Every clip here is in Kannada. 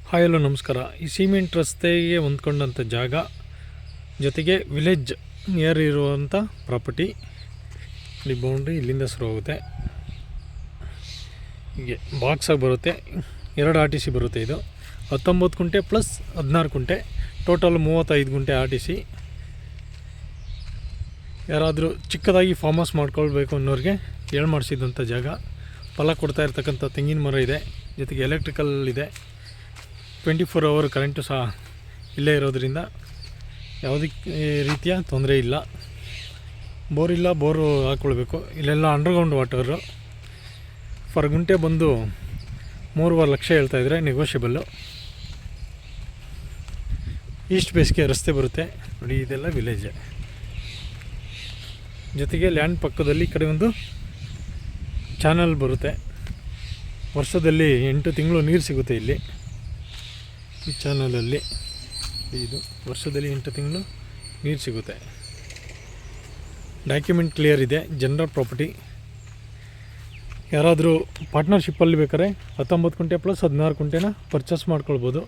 ಹಾಯ್ ಹಲೋ ನಮಸ್ಕಾರ. ಈ ಸಿಮೆಂಟ್ ರಸ್ತೆಗೆ ಹೊಂದ್ಕೊಂಡಂಥ ಜಾಗ ಜೊತೆಗೆ ವಿಲೇಜ್ ನಿಯರ್ ಇರುವಂಥ ಪ್ರಾಪರ್ಟಿ. ಇಲ್ಲಿ ಬೌಂಡ್ರಿ ಇಲ್ಲಿಂದ ಶುರು ಹೋಗುತ್ತೆ, ಹೀಗೆ ಬಾಕ್ಸಾಗಿ ಬರುತ್ತೆ. 2 RTC ಬರುತ್ತೆ. ಇದು 19 ಗುಂಟೆ ಪ್ಲಸ್ 16 ಗುಂಟೆ, ಟೋಟಲ್ 35 ಗುಂಟೆ RTC. ಯಾರಾದರೂ ಚಿಕ್ಕದಾಗಿ ಫಾರ್ಮ್ ಹೌಸ್ ಮಾಡ್ಕೊಳ್ಬೇಕು ಅನ್ನೋರಿಗೆ ಹೇಳಿ ಮಾಡಿಸಿದಂಥ ಜಾಗ. ಫಲ ಕೊಡ್ತಾ ಇರ್ತಕ್ಕಂಥ ತೆಂಗಿನ ಮರ ಇದೆ, ಜೊತೆಗೆ ಎಲೆಕ್ಟ್ರಿಕಲ್ ಇದೆ. 24 hour ಕರೆಂಟು ಸಹ ಇಲ್ಲೇ ಇರೋದರಿಂದ ಯಾವುದೇ ರೀತಿಯ ತೊಂದರೆ ಇಲ್ಲ. ಬೋರ್ ಇಲ್ಲ, ಬೋರು ಹಾಕ್ಕೊಳ್ಬೇಕು. ಇಲ್ಲೆಲ್ಲ ಅಂಡರ್ಗ್ರೌಂಡ್ ವಾಟರು. ಫರ್ ಗುಂಟೆ ಬಂದು 3.5 ಲಕ್ಷ ಹೇಳ್ತಾಯಿದ್ರೆ ನೆಗೋಷಿಯಬಲ್ಲು. ಈಸ್ಟ್ ಬೇಸ್ಗೆ ರಸ್ತೆ ಬರುತ್ತೆ ನೋಡಿ. ಇದೆಲ್ಲ ವಿಲೇಜ್, ಜೊತೆಗೆ ಲ್ಯಾಂಡ್ ಪಕ್ಕದಲ್ಲಿ ಈ ಕಡೆ ಒಂದು ಚಾನಲ್ ಬರುತ್ತೆ. ವರ್ಷದಲ್ಲಿ 8 ತಿಂಗಳು ನೀರು ಸಿಗುತ್ತೆ ಇಲ್ಲಿ. ಈ ಚಾನಲಲ್ಲಿ ಇದು ವರ್ಷದಲ್ಲಿ 8 ತಿಂಗಳು ನೀರು ಸಿಗುತ್ತೆ. ಡಾಕ್ಯುಮೆಂಟ್ ಕ್ಲಿಯರ್ ಇದೆ, ಜನರಲ್ ಪ್ರಾಪರ್ಟಿ. ಯಾರಾದರೂ ಪಾರ್ಟ್ನರ್ಶಿಪ್ಪಲ್ಲಿ ಬೇಕಾದ್ರೆ 19 ಗುಂಟೆ ಪ್ಲಸ್ 16 ಗುಂಟೆನ ಪರ್ಚೇಸ್ ಮಾಡ್ಕೊಳ್ಬೋದು.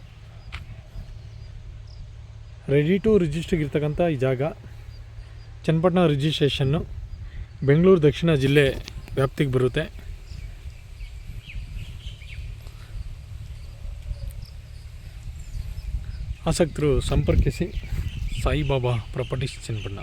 ರೆಡಿ ಟು ರಿಜಿಸ್ಟ್ರಿಗೆ ಇರ್ತಕ್ಕಂಥ ಈ ಜಾಗ ಚನ್ನಪಟ್ಟಣ ರಿಜಿಸ್ಟ್ರೇಷನ್ನು, ಬೆಂಗಳೂರು ದಕ್ಷಿಣ ಜಿಲ್ಲೆ ವ್ಯಾಪ್ತಿಗೆ ಬರುತ್ತೆ. ಆಸಕ್ತರು ಸಂಪರ್ಕಿಸಿ. ಸಾಯಿಬಾಬಾ ಪ್ರಾಪರ್ಟೀಸ್ ಚನ್ನಪಟ್ಟಣ.